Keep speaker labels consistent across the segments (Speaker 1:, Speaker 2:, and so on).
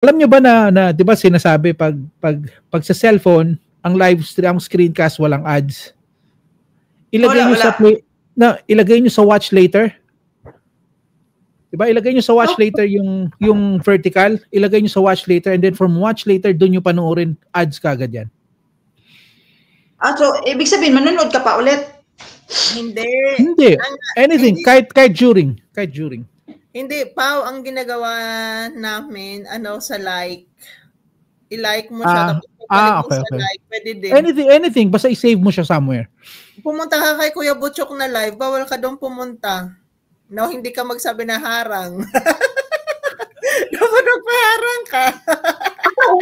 Speaker 1: Alam nyo ba na 'di ba sinasabi pag sa cellphone, ang live stream, ang screencast walang ads. Ilagay niyo sa play, ilagay niyo sa watch later. 'Di ba? Ilagay niyo sa watch later yung vertical, ilagay niyo sa watch later, and then from watch later doon niyo panoorin ads kagad 'yan.
Speaker 2: So ibig sabihin manonood ka pa ulit?
Speaker 1: Hindi. Anything, kahit during.
Speaker 3: Hindi, Pao, ang ginagawa namin, sa like, i-like mo siya, tapos
Speaker 1: okay.
Speaker 3: like, pwede din.
Speaker 1: Anything, basta i-save mo siya somewhere.
Speaker 3: Pumunta ka kay Kuya Butchok na live, bawal ka doon pumunta. No, hindi ka magsabi na harang. Dapat magpaharang ka.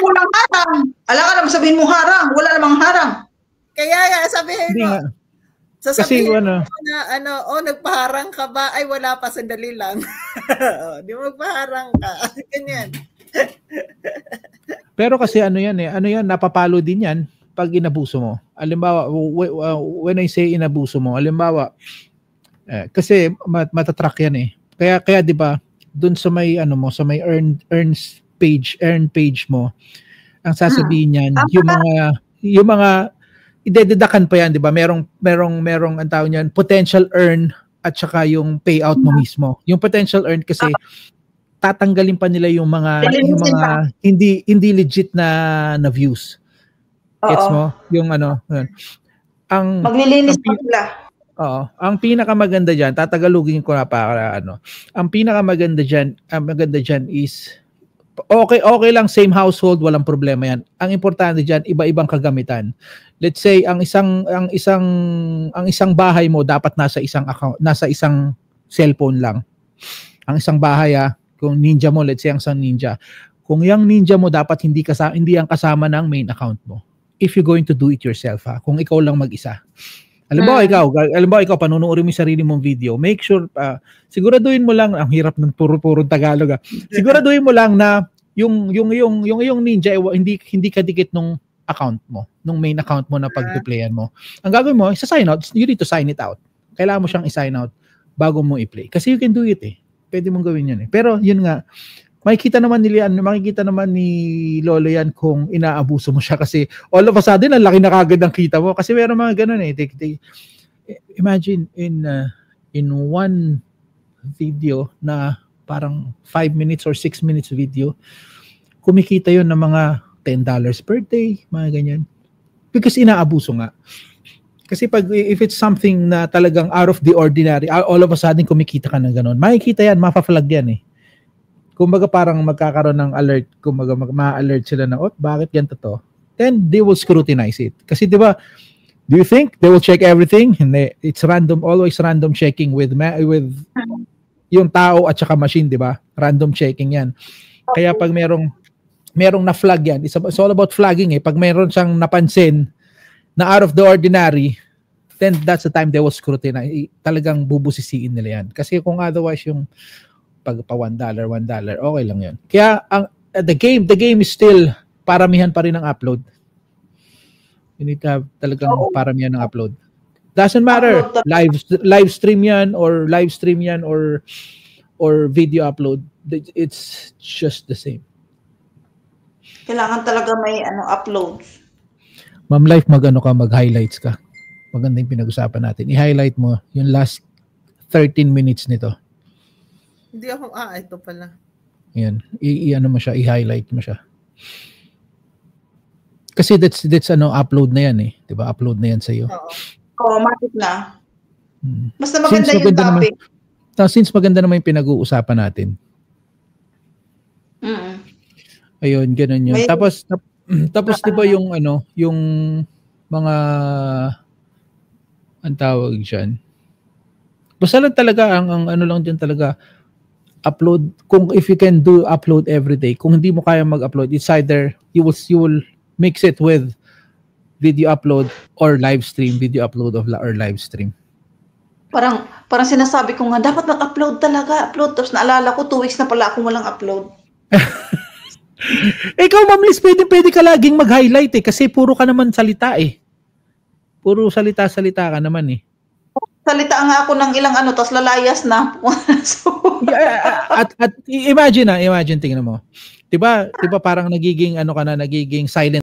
Speaker 2: Walang harang. Alam ka naman sabihin mo harang, wala namang harang.
Speaker 3: Kaya sabihin mo. Sasabihin mo na, nagpaharang ka ba? Ay, wala pa, sandali lang. Di magpaharang ka. Ganyan.
Speaker 1: Pero kasi napapalo din yan pag inabuso mo. Halimbawa, when I say inabuso mo, halimbawa, kasi matatrack yan eh. Kaya 'di ba, doon sa may sa may earn page mo, ang sasabihin niyan, yung mga idededakan pa yan, 'di ba? Merong ang tawag niyan, potential earn at saka yung payout mo mismo. Yung potential earn kasi tatanggalin pa nila yung mga hindi legit na views. Gets mo? Yung ang
Speaker 2: maglilinis pa sila.
Speaker 1: Ang pinakamaganda diyan, tatagalogin ko na para Ang pinakamaganda diyan is okay lang, same household, walang problema yan. Ang importante diyan, iba-ibang kagamitan. Let's say ang isang bahay mo dapat nasa isang account, nasa isang cellphone lang. Ang isang bahay kung Ninja mo, let's say ang isang Ninja. Kung yung Ninja mo dapat hindi ang kasama ng main account mo. If you're going to do it yourself kung ikaw lang mag-isa. Alam mo ikaw panunuorin mo yung sarili mong video, make sure siguraduhin mo lang, ang hirap ng puro Tagalog. Siguraduhin mo lang na yung Ninja hindi kadikit nung account mo, nung main account mo na pag-playan mo. Ang gagawin mo, sign out, you need to sign it out. Kailangan mo siyang i-sign out bago mo i-play. Kasi you can do it Pwede mong gawin yun Pero yun nga, makikita naman ni Lolo yan kung inaabuso mo siya kasi all of a sudden ang laki na kagad ng kita mo kasi meron mga ganun imagine in one video na parang 5 minutes or 6 minutes video, kumikita yun ng mga $10 per day, mga ganyan. Because inaabuso nga. Kasi if it's something na talagang out of the ordinary, all of a sudden kumikita ka ng ganun, makikita yan, mapa-flag yan Kumbaga parang magkakaroon ng alert, kumbaga ma-alert sila na, bakit ganito to? Then they will scrutinize it. Kasi 'di ba, do you think they will check everything? Hindi. It's random, always random checking with yung tao at saka machine, 'di ba? Random checking 'yan. Kaya pag merong na-flag yan, it's all about flagging Pag meron siyang napansin na out of the ordinary, then that's the time they will scrutinize. Talagang bubusisiin nila yan. Kasi kung otherwise yung pag pa $1, okay lang yan. Kaya the game is still paramihan pa rin ng upload. You need to have talagang paramihan ng upload. Doesn't matter live stream yan or video upload. It's just the same.
Speaker 2: Kailangan talaga may upload.
Speaker 1: Ma'am Life, mag-highlights ka. Maganda yung pinag-usapan natin. I-highlight mo yung last 13 minutes nito.
Speaker 3: Hindi ako, ito pala.
Speaker 1: Yan. I-highlight mo siya. Kasi that's upload na yan 'di ba? Upload na yan sa iyo.
Speaker 2: Automatic na. Basta maganda yung topic.
Speaker 1: Since maganda naman yung pinag-uusapan natin. Ayun, ganun yun. Tapos 'di ba yung yung mga ang tawag diyan. Basta lang talaga ang lang din talaga upload, kung if you can do upload every day. Kung hindi mo kaya mag-upload, it's either you will mix it with video upload or live stream, video upload or live stream.
Speaker 2: Parang sinasabi ko nga dapat mag-upload talaga, upload, tapos naalala ko 2 weeks na pala akong walang upload.
Speaker 1: Ikaw, Ma'am Liz, pwede ka laging mag-highlight kasi puro ka naman salita Puro salita ka naman
Speaker 2: Salita nga ako ng ilang tapos lalayas na.
Speaker 1: at imagine tingnan mo. 'Di ba parang nagiging ano ka na, nagiging silent